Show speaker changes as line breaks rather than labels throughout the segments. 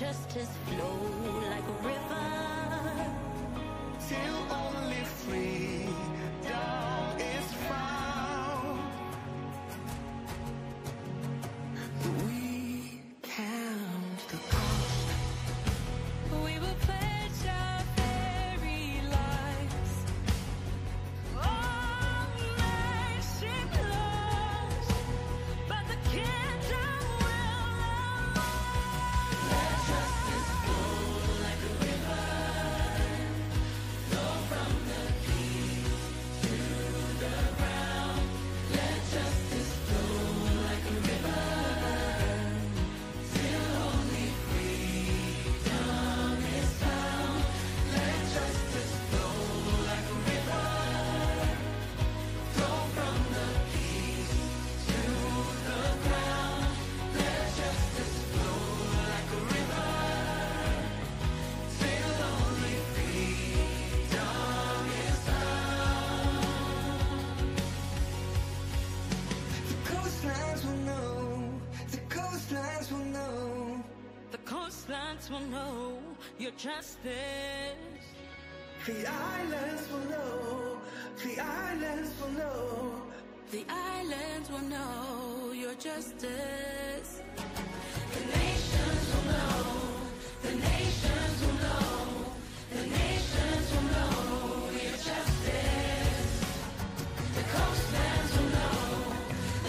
justice flow like a river,
till only freedom is found. We count the cost.
we will pledge our very lives. All nation lost, but the kingdom will rise. Let justice flow like a river, flow from the peak to the ground. Let justice flow like a river, till only freedom is found. Let justice flow like a river, flow from the peak to the ground. Let justice flow like a river, till only freedom is found. The coastlines will know, the coastlines will know, the coastlines will know your justice.
the islands will know, the islands will know.
The islands will know your justice. The nations will know, the nations will know, the nations will know your justice. The coastlands will know,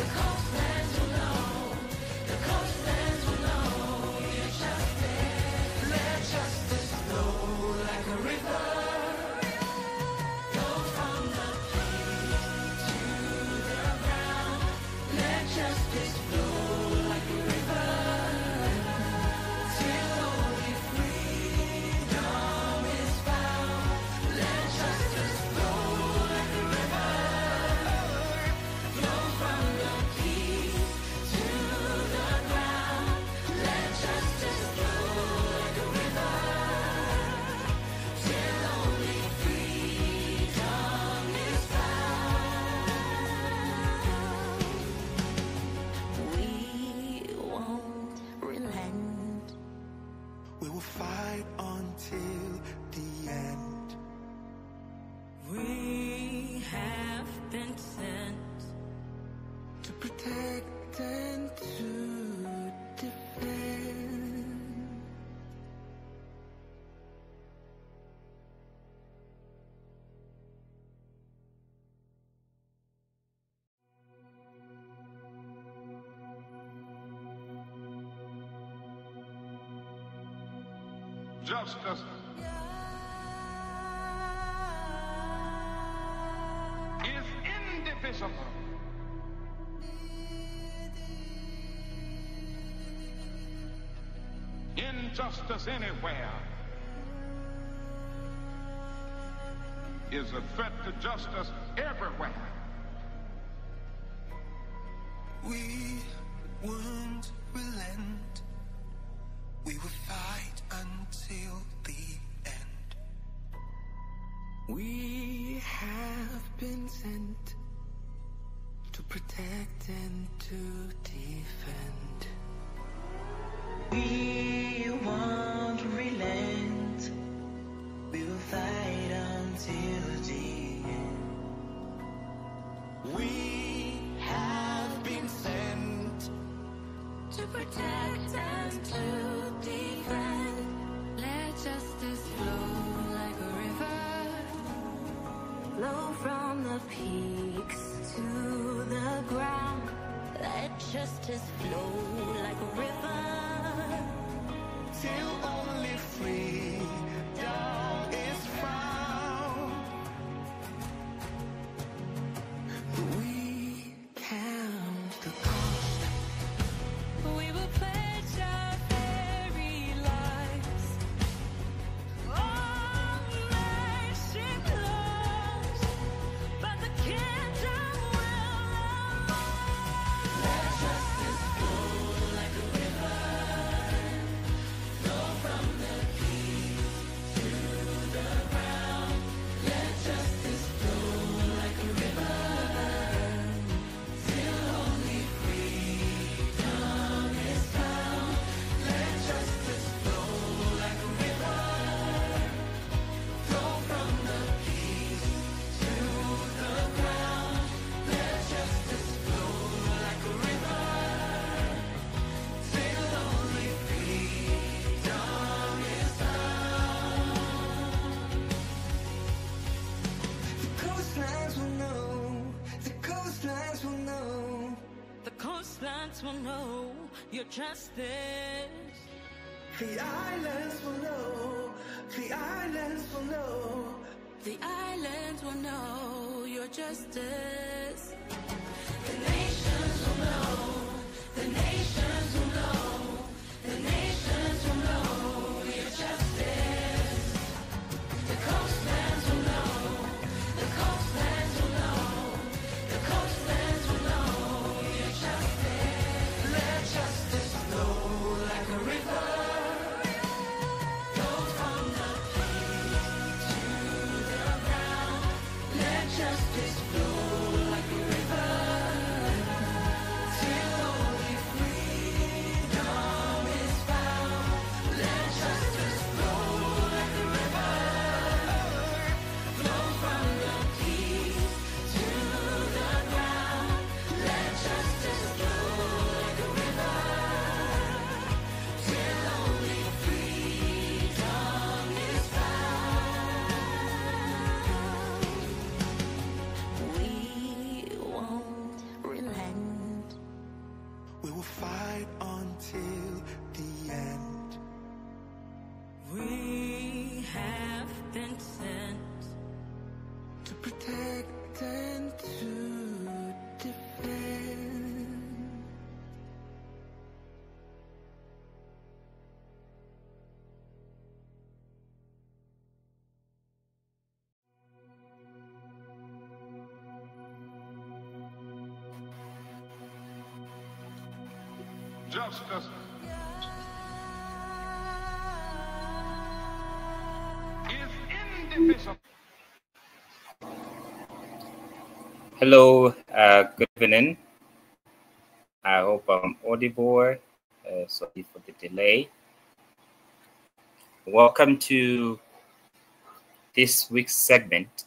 the coastlands will know, the coastlands will know your justice.
Let justice flow like a river,
Flow from the peak to the ground. Let justice flow like a river, till only freedom is found. Let justice flow like a river, flow from the peak to the ground. Let justice flow like a river, till only freedom is found. We won't relent.
we will fight until the end.
We have been sent
To protect and to defend.
Justice is indivisible. Injustice anywhere is a threat to justice everywhere.
We won't relent. We will fight until the end. We have been sent to protect and to defend. We won't relent. We will fight until the end. We have been sent
to protect and to defend. Let justice flow like a river, flow from the peaks to the ground. Let justice flow like a river, coastlands will know your justice.
The islands will know. The islands will know.
The islands will know your justice.
The nations will know. The nations will know. The nations will know your justice. The coastlands will know. The coastlands will know. The coastlands will know your justice. Let justice flow like a river. Flow from the peak to the ground. Let justice flow like a river. Till only freedom is found. Let justice flow like a river. Flow from the peak to the ground. Let justice flow like a river. Till only freedom is found.
We won't relent.
We will fight until the end.
We have been sent
To protect and to defend.
Justice is indivisible.
Hello, good evening. I hope I'm audible. Sorry for the delay. Welcome to this week's segment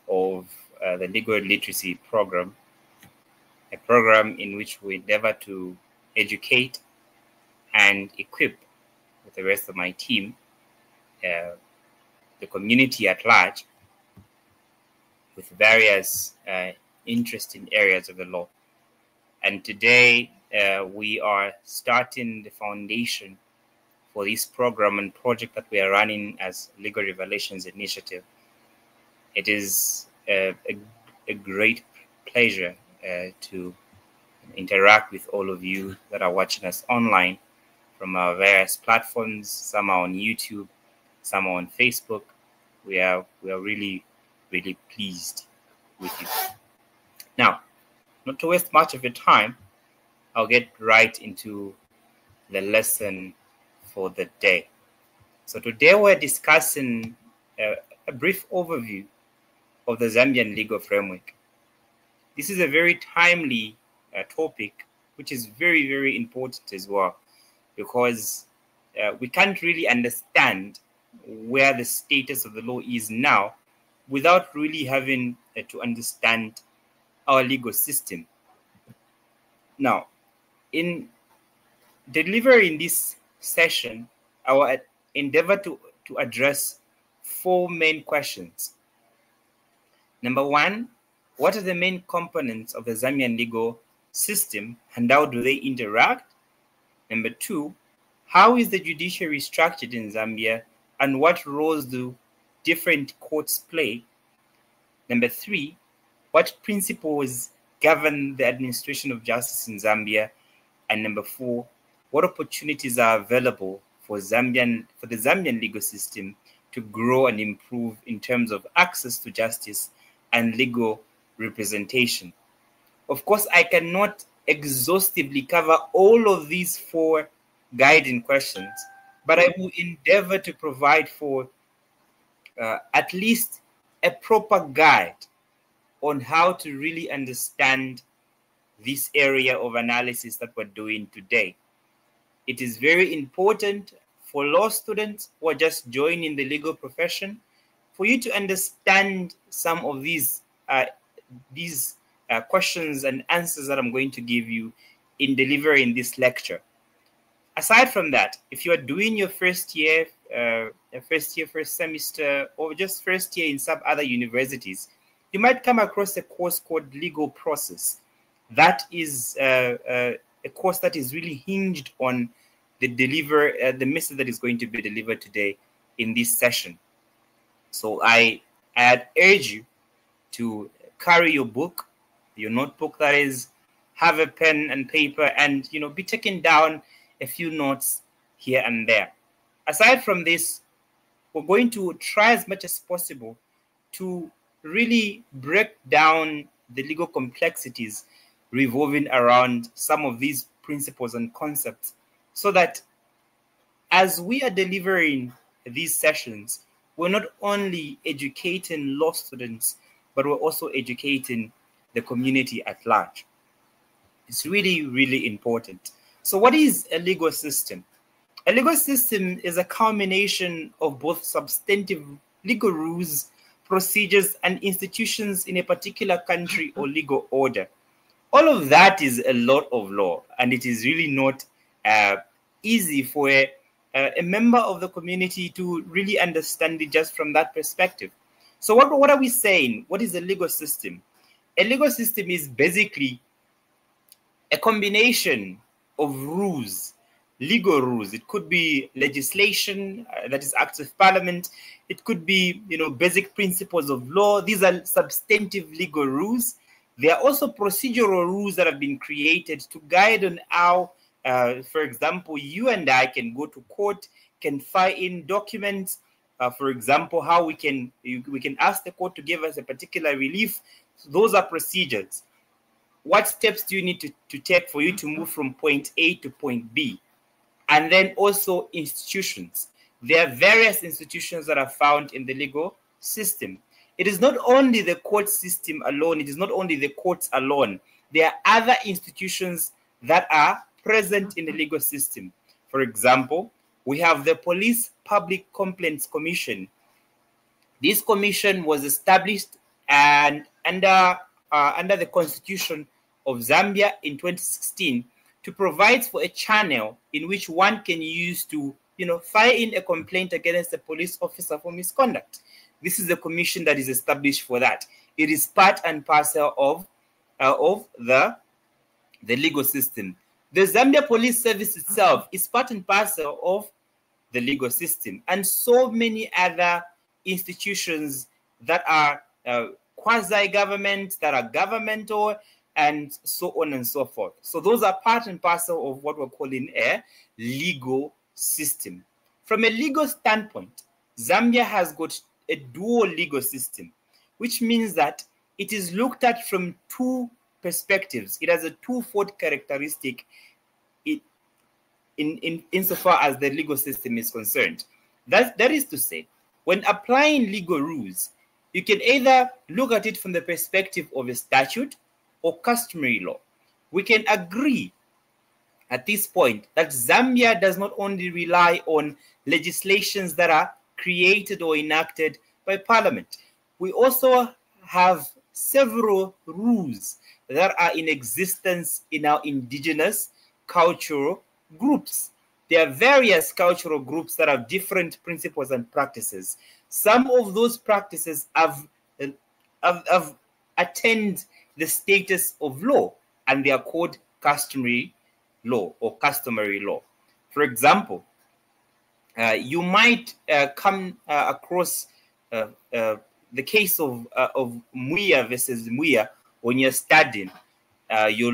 of the Legal Literacy Program, a program in which we endeavor to educate and equip with the rest of my team, the community at large, with various interesting areas of the law. And today we are starting the foundation for this program and project that we are running as Legal Revelations Initiative. It is a great pleasure to interact with all of you that are watching us online from our various platforms. Some are on YouTube, some are on Facebook. We are really pleased with you. Now, not to waste much of your time, I'll get right into the lesson for the day. So today we're discussing a brief overview of the Zambian legal framework. This is a very timely topic, which is very important as well, because we can't really understand where the status of the law is now without really having to understand our legal system. Now, in delivering this session, I will endeavor to address four main questions. Number one, what are the main components of the Zambian legal system and how do they interact? Number two, how is the judiciary structured in Zambia and what roles do different courts play? Number three, what principles govern the administration of justice in Zambia? And number four, what opportunities are available for the Zambian legal system to grow and improve in terms of access to justice and legal representation? Of course, I cannot exhaustively cover all of these four guiding questions, but I will endeavor to provide for at least a proper guide on how to really understand this area of analysis that we're doing today. It is very important for law students who are just joining the legal profession for you to understand some of these questions and answers that I'm going to give you in delivering this lecture. Aside from that, if you are doing your first semester, or just first year in some other universities, you might come across a course called Legal Process. that is a course that is really hinged on the message that is going to be delivered today in this session. So I'd urge you to carry your book, your notebook, that is, have a pen and paper, and be taking down a few notes here and there. Aside from this, we're going to try as much as possible to really break down the legal complexities revolving around some of these principles and concepts, so that as we are delivering these sessions, we're not only educating law students, but we're also educating the community at large. It's really, really important. So what is a legal system? A legal system is a culmination of both substantive legal rules, procedures, and institutions in a particular country or legal order. All of that is a lot of law, and it is really not easy for a member of the community to really understand it just from that perspective. So what are we saying? What is a legal system? A legal system is basically a combination of rules, legal rules. It could be legislation, that is acts of parliament. It could be, basic principles of law. These are substantive legal rules. There are also procedural rules that have been created to guide on how, for example, you and I can go to court, can file in documents. For example, how we can ask the court to give us a particular relief. So those are procedures. What steps do you need to take for you to move from point A to point B? And then also institutions. There are various institutions that are found in the legal system. It is not only the court system alone. It is not only the courts alone. There are other institutions that are present in the legal system. For example, we have the Police Public Complaints Commission. This commission was established and under the Constitution of Zambia in 2016 to provide for a channel in which one can use to, file in a complaint against a police officer for misconduct. This is a commission that is established for that. It is part and parcel of the legal system. The Zambia Police Service itself is part and parcel of the legal system, and so many other institutions that are quasi-government, that are governmental, and so on and so forth. So those are part and parcel of what we're calling a legal system. From a legal standpoint, Zambia has got a dual legal system, which means that it is looked at from two perspectives. It has a twofold characteristic insofar as the legal system is concerned. That is to say, when applying legal rules, you can either look at it from the perspective of a statute or customary law. We can agree at this point that Zambia does not only rely on legislations that are created or enacted by parliament. We also have several rules that are in existence in our indigenous cultural groups. There are various cultural groups that have different principles and practices. Some of those practices have attained the status of law, and they are called customary law or customary law. For example, you might come across the case of Muya versus Muya when you're studying your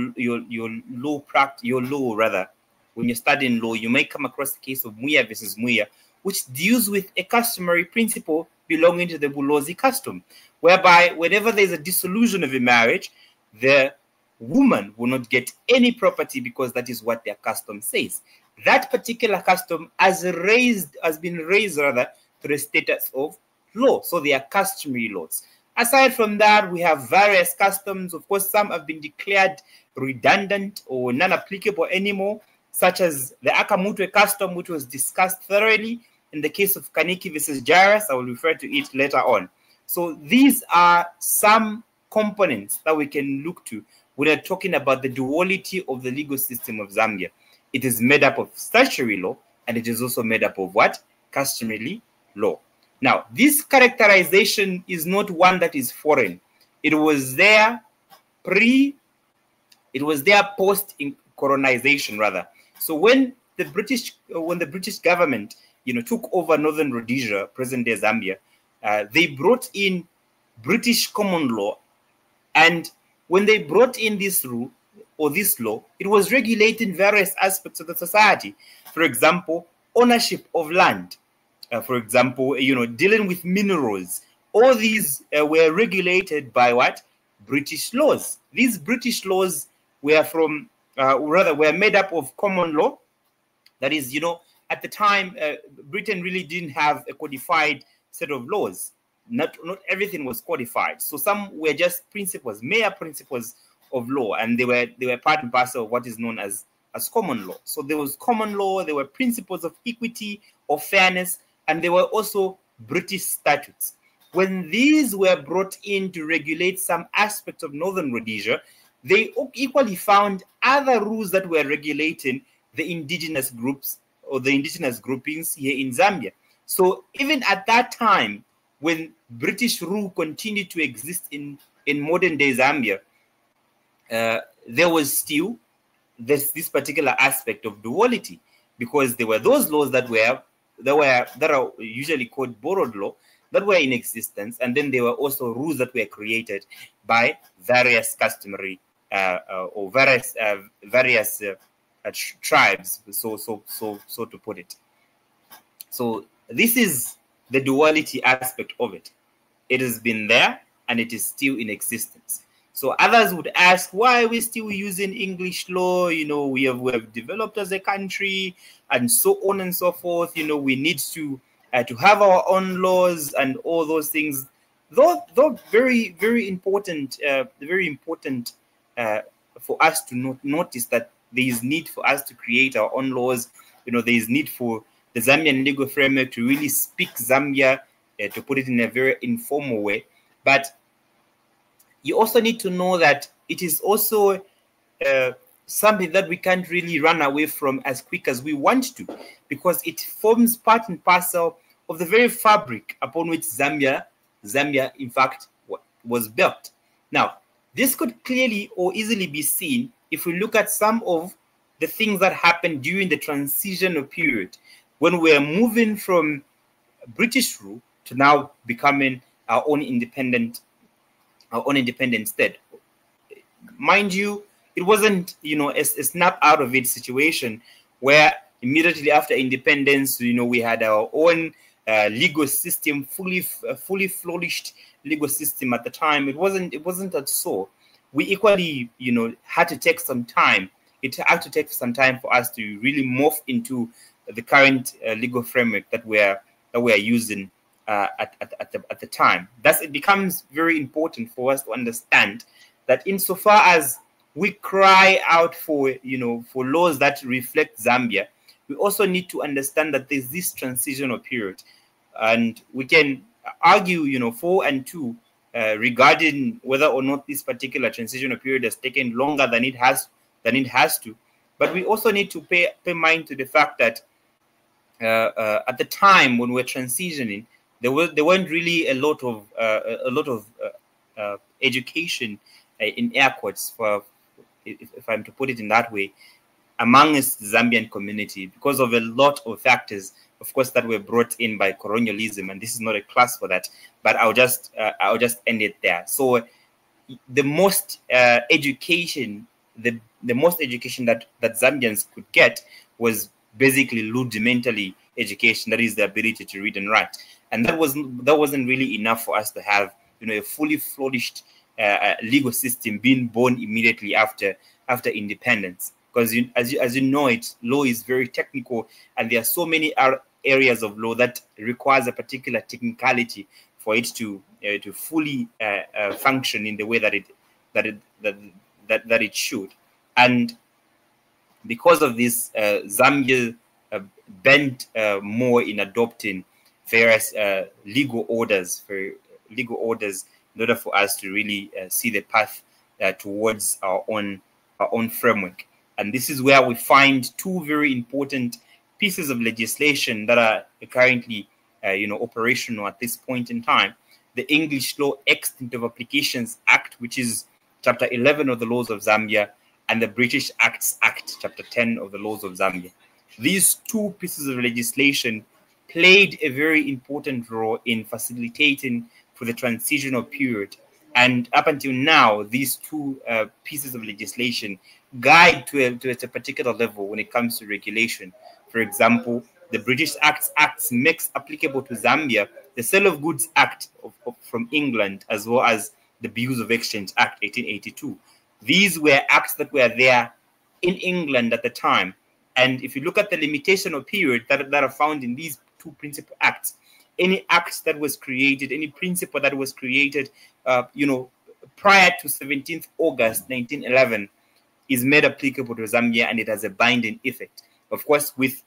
law rather. When you're studying law, you may come across the case of Muya versus Muya, which deals with a customary principle belonging to the Bulozi custom, whereby whenever there's a dissolution of a marriage, the woman will not get any property because that is what their custom says. That particular custom has been raised to the status of law. So they are customary laws. Aside from that, we have various customs. Of course, some have been declared redundant or non-applicable anymore, such as the Akamutwe custom, which was discussed thoroughly in the case of Kaniki versus Jairus. I will refer to it later on. So these are some components that we can look to when we're talking about the duality of the legal system of Zambia. It is made up of statutory law, and it is also made up of what? Customary law. Now, this characterization is not one that is foreign. It was there pre It was their post-colonization, rather. So when the British government, took over Northern Rhodesia, present-day Zambia, they brought in British common law, and when they brought in this rule or this law, it was regulating various aspects of the society. For example, ownership of land. For example, dealing with minerals. All these were regulated by what? British laws. These British laws were were made up of common law. That is, at the time, Britain really didn't have a codified set of laws. Not everything was codified. So some were just principles, mere principles of law, and they were part and parcel of what is known as common law. So there was common law, there were principles of equity or fairness, and there were also British statutes. When these were brought in to regulate some aspects of Northern Rhodesia, they equally found other rules that were regulating the indigenous groups or the indigenous groupings here in Zambia. So even at that time, when British rule continued to exist in modern day Zambia, there was still this particular aspect of duality, because there were those laws that are usually called borrowed law that were in existence, and then there were also rules that were created by various customary or various tribes, so to put it. So this is the duality aspect of it. It has been there and it is still in existence. So others would ask, why are we still using English law? We have developed as a country and so on and so forth. We need to have our own laws and all those things. Though very, very important, for us to notice that there is need for us to create our own laws. There is need for the Zambian legal framework to really speak Zambia, to put it in a very informal way. But you also need to know that it is also something that we can't really run away from as quick as we want to, because it forms part and parcel of the very fabric upon which Zambia in fact was built. Now, this could clearly or easily be seen if we look at some of the things that happened during the transitional period, when we're moving from British rule to now becoming our own independent state. Mind you, it wasn't a snap out of it situation where immediately after independence, we had our own legal system, fully flourished legal system at the time. It wasn't that so. We equally had to take some time. It had to take some time for us to really morph into the current legal framework that we're using at the time. Thus, it becomes very important for us to understand that insofar as we cry out for laws that reflect Zambia, we also need to understand that there's this transitional period, and we can argue for and to regarding whether or not this particular transitional period has taken longer than it has to. But we also need to pay mind to the fact that at the time when we're transitioning, there weren't really a lot of education, in air quotes, for if I'm to put it in that way, amongst the Zambian community, because of a lot of factors, of course, that were brought in by colonialism, and this is not a class for that. But I'll just end it there. So the most education, the most education that Zambians could get was basically rudimentary education, that is the ability to read and write, and that wasn't really enough for us to have a fully flourished legal system being born immediately after independence. Because as you know, law is very technical, and there are so many areas of law that requires a particular technicality for it to fully function in the way that it should. And because of this, Zambia bent more in adopting various legal orders in order for us to really see the path towards our own framework. And this is where we find two very important pieces of legislation that are currently operational at this point in time. The English Law Extent of Applications Act, which is Chapter 11 of the Laws of Zambia, and the British Acts Act, Chapter 10 of the Laws of Zambia. These two pieces of legislation played a very important role in facilitating for the transitional period. And up until now, these two pieces of legislation guide to a particular level when it comes to regulation. For example, the British Acts makes applicable to Zambia the Sale of Goods Act from England, as well as the Bills of Exchange Act 1882. These were acts that were there in England at the time. And if you look at the limitation of period that are found in these two principal acts, any act that was created, any principle that was created, prior to 17th August 1911 is made applicable to Zambia, and it has a binding effect. Of course, with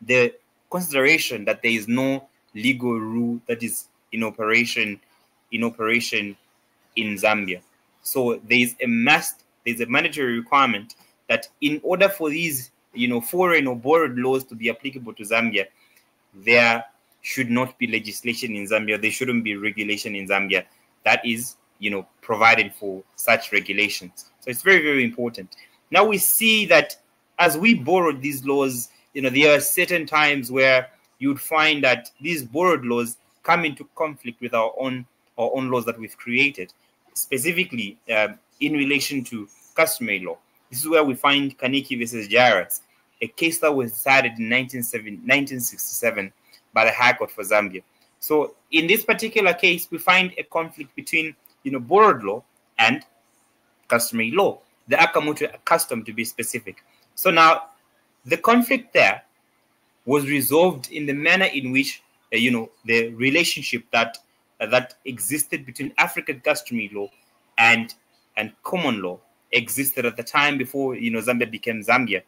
the consideration that there is no legal rule that is in operation in Zambia. So there's a mandatory requirement that in order for these foreign or borrowed laws to be applicable to Zambia, there should not be legislation in Zambia. There shouldn't be regulation in Zambia that is provided for such regulations. So it's very, very important. Now we see that as we borrowed these laws, there are certain times where you'd find that these borrowed laws come into conflict with our own laws that we've created, specifically in relation to customary law. This is where we find Kaniki versus Jairus, a case that was decided in 1967 by the High Court for Zambia. So in this particular case, we find a conflict between borrowed law and customary law, the Akamutu custom to be specific. So now the conflict there was resolved in the manner in which the relationship that existed between African customary law and common law existed at the time before Zambia became Zambia,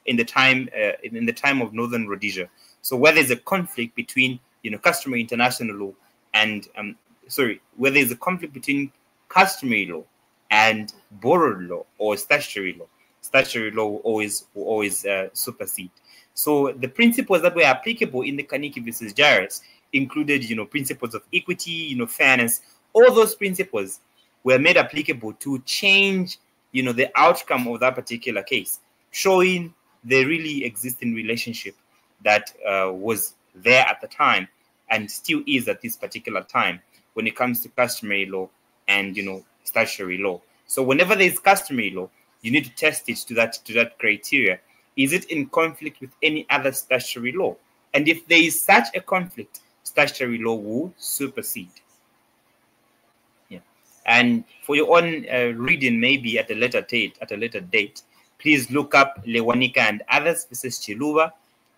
in the time of Northern Rhodesia. So where there's a conflict between customary international law and where there's a conflict between customary law and borrowed law or statutory law will always supersede. So the principles that were applicable in the Kaniki versus Jairus included principles of equity, fairness. All those principles were made applicable to change the outcome of that particular case, showing the really existing relationship that was there at the time and still is at this particular time when it comes to customary law and statutory law. So whenever there is customary law, you need to test it to that criteria. Is it in conflict with any other statutory law? And if there is such a conflict, statutory law will supersede. Yeah. And for your own reading, maybe at a later date, please look up Lewanika and others versus Chiluba,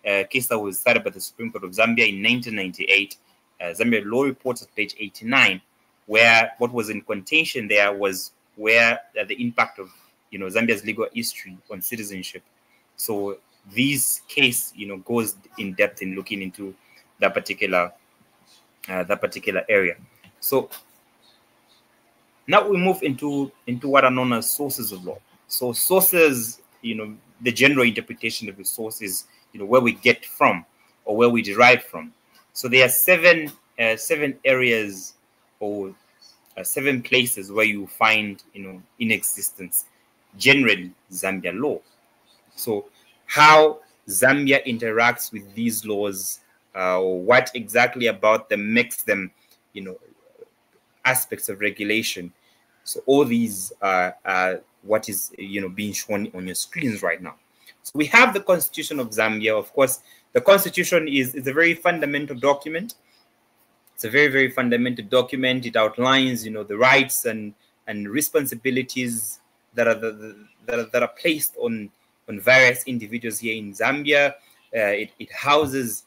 a case that was decided by the Supreme Court of Zambia in 1998. Zambia Law Reports at page 89, where what was in contention there was where the impact of Zambia's legal history on citizenship. So this case goes in depth in looking into that particular area. So now we move into what are known as sources of law. So sources, the general interpretation of the sources, where we get from or where we derive from. So there are seven areas or 7 places where you find in existence generally Zambia law. So how Zambia interacts with these laws, what exactly about them makes them aspects of regulation. So all these are what is being shown on your screens right now. So we have the Constitution of Zambia. Of course, the Constitution is a very fundamental document. It's a very, very fundamental document. It outlines the rights and responsibilities that are placed on various individuals here in Zambia. It houses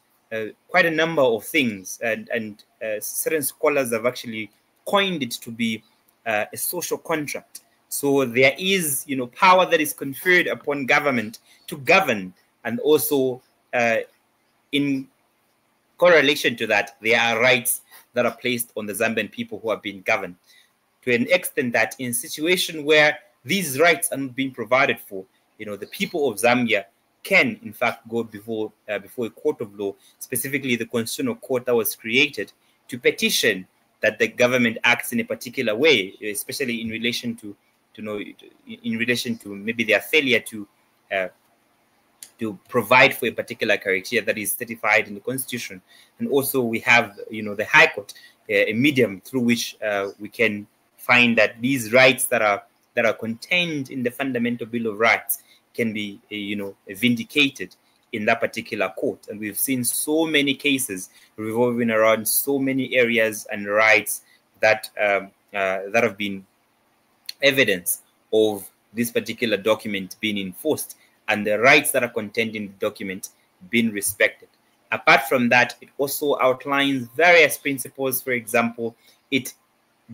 quite a number of things, and certain scholars have actually coined it to be a social contract. So there is power that is conferred upon government to govern, and also in correlation to that, there are rights that are placed on the Zambian people who are being governed, to an extent that in situation where these rights are not being provided for, the people of Zambia can in fact go before a court of law, specifically the constitutional court that was created to petition that the government acts in a particular way, especially in relation to know, in relation to maybe their failure to provide for a particular criteria that is certified in the Constitution. And also we have, you know, the High Court, a medium through which we can find that these rights that are contained in the Fundamental Bill of Rights can be, you know, vindicated in that particular court. And we've seen so many cases revolving around so many areas and rights that that have been evidence of this particular document being enforced and the rights that are contained in the document being respected. Apart from that, it also outlines various principles. For example, it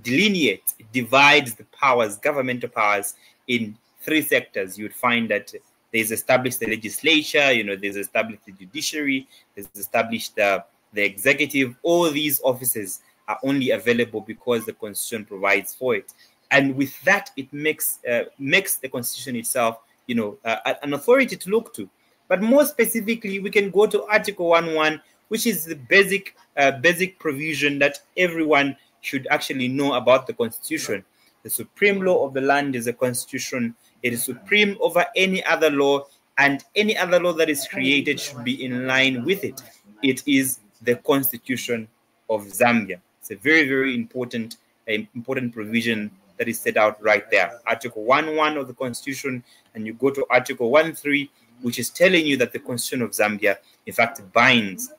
delineates, it divides the powers, governmental powers, in 3 sectors. You would find that there's established the legislature, you know, there's established the judiciary, there's established the executive. All these offices are only available because the Constitution provides for it. And with that, it makes the Constitution itself, you know, an authority to look to. But more specifically, we can go to Article 1.1, which is the basic provision that everyone should actually know about the Constitution. The supreme law of the land is the Constitution. It is supreme over any other law, and any other law that is created should be in line with it. It is the Constitution of Zambia. It's a very, very important provision that is set out right there. Article 1.1 of the Constitution, and you go to Article 1.3, which is telling you that the Constitution of Zambia, in fact, binds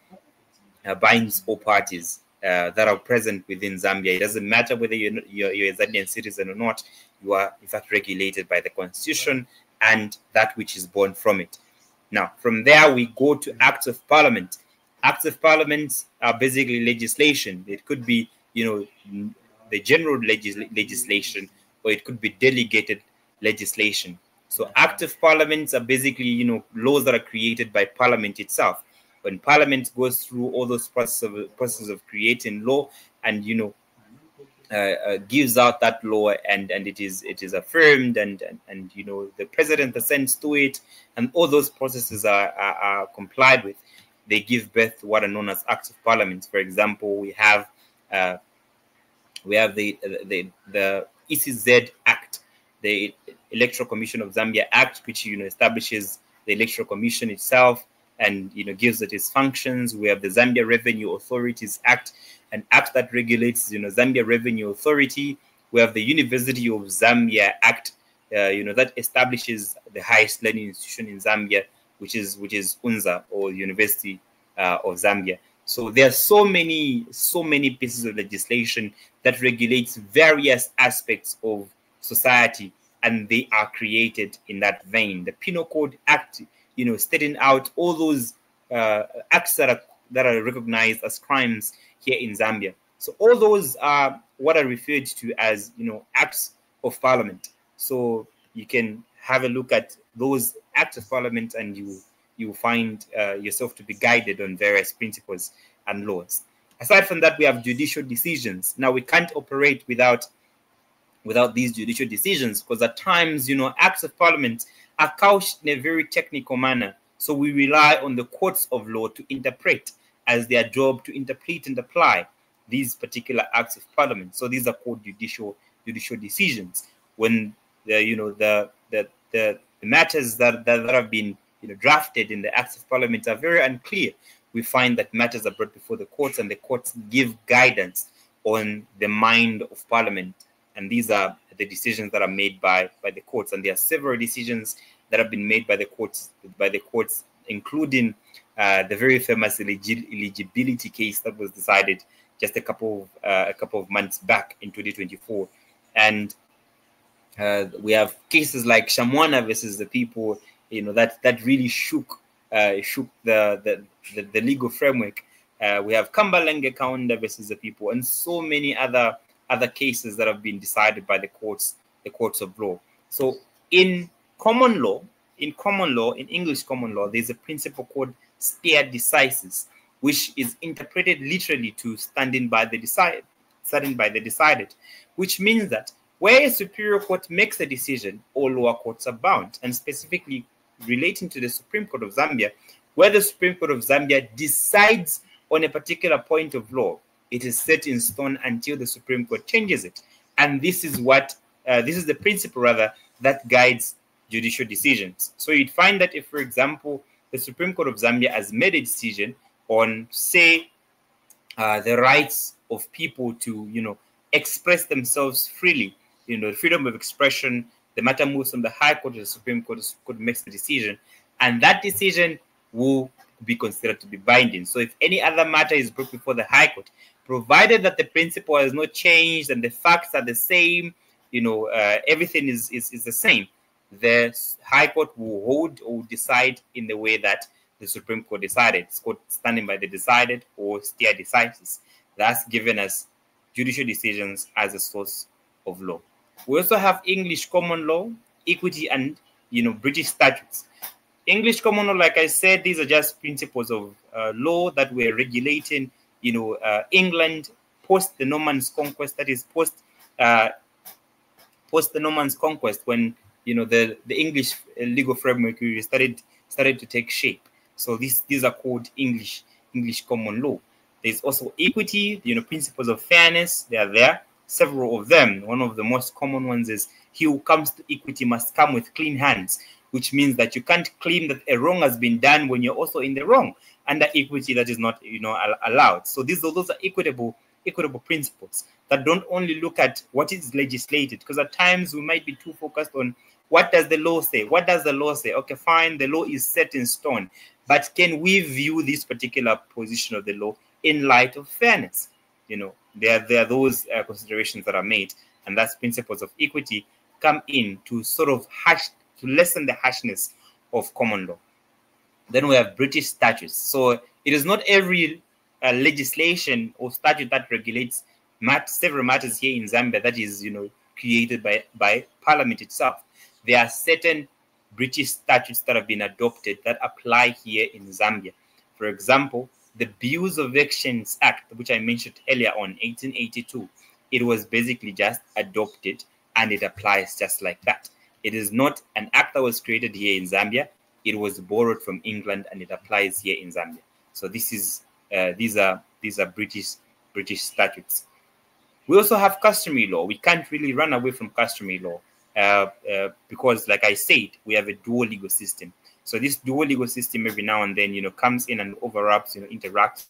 all parties that are present within Zambia. It doesn't matter whether you're a Zambian citizen or not. You are, in fact, regulated by the Constitution and that which is born from it. Now, from there, we go to Acts of Parliament. Acts of Parliament are basically legislation. It could be, you know, the general legislation, or it could be delegated legislation. So Acts of Parliament are basically, you know, laws that are created by Parliament itself. When Parliament goes through all those processes of creating law, and, you know, gives out that law, and it is affirmed, and you know, the president assents to it, and all those processes are complied with, they give birth to what are known as Acts of Parliament. For example, we have the ECZ Act, the Electoral Commission of Zambia Act, which, you know, establishes the Electoral Commission itself and, you know, gives it its functions. We have the Zambia Revenue Authorities Act, an act that regulates, you know, Zambia Revenue Authority. We have the University of Zambia Act, you know, that establishes the highest learning institution in Zambia, which is UNZA, or University of Zambia. So there are so many pieces of legislation that regulates various aspects of society, and they are created in that vein. The Penal Code Act, you know, stating out all those acts that are recognized as crimes here in Zambia. So all those are what are referred to as, you know, Acts of Parliament. So you can have a look at those Acts of Parliament, and you find yourself to be guided on various principles and laws. Aside from that, we have judicial decisions. Now, we can't operate without these judicial decisions, because at times, you know, Acts of Parliament are couched in a very technical manner. So we rely on the courts of law to interpret, as their job to interpret and apply these particular Acts of Parliament. So these are called judicial decisions. When the matters that have been, you know, drafted in the Acts of Parliament are very unclear, we find that matters are brought before the courts, and the courts give guidance on the mind of Parliament. And these are the decisions that are made by the courts. And there are several decisions that have been made by the courts, including the very famous eligibility case that was decided just a couple of months back in 2024. And we have cases like Shamwana versus the People, you know, that really shook the legal framework. We have Kambalenge Kaunda versus the People, and so many other cases that have been decided by the courts of law. So in common law, in English common law, there's a principle called stare decisis, which is interpreted literally to standing by the decided, which means that where a superior court makes a decision, all lower courts are bound. And specifically relating to the Supreme Court of Zambia, where the Supreme Court of Zambia decides on a particular point of law, it is set in stone until the Supreme Court changes it. And this is what this is the principle rather that guides judicial decisions. So you'd find that if, for example, the Supreme Court of Zambia has made a decision on, say, the rights of people to, express themselves freely, freedom of expression, the matter moves from the High Court to the Supreme Court. The Supreme Court makes the decision, and that decision will be considered to be binding. So if any other matter is brought before the High Court, provided that the principle has not changed and the facts are the same, everything is the same, the High Court will hold or decide in the way that the Supreme Court decided. It's called standing by the decided or stare decisis. That's given us judicial decisions as a source of law. We also have English common law, equity, and British statutes. English common law, like I said, these are just principles of law that were regulating, England post the Norman's conquest. That is post the Norman's conquest, when the English legal framework really started to take shape. So these are called English common law. There's also equity, principles of fairness. They are there, several of them. One of the most common ones is, he who comes to equity must come with clean hands, which means that you can't claim that a wrong has been done when you're also in the wrong. Under equity, that is not allowed. So those are equitable principles that don't only look at what is legislated, because at times we might be too focused on what does the law say? What does the law say? Okay, fine, the law is set in stone, but can we view this particular position of the law in light of fairness? There are those considerations that are made, and that's principles of equity come in to sort of to lessen the harshness of common law. Then we have British statutes. So it is not every legislation or statute that regulates several matters here in Zambia that is, created by Parliament itself. There are certain British statutes that have been adopted that apply here in Zambia. For example, the Bills of Exchange Act, which I mentioned earlier on, 1882, it was basically just adopted and it applies just like that. It is not an act that was created here in Zambia. It was borrowed from England and it applies here in Zambia. So these are British statutes. We also have customary law. We can't really run away from customary law because, like I said, we have a dual legal system. So this dual legal system every now and then, comes in and overlaps, interacts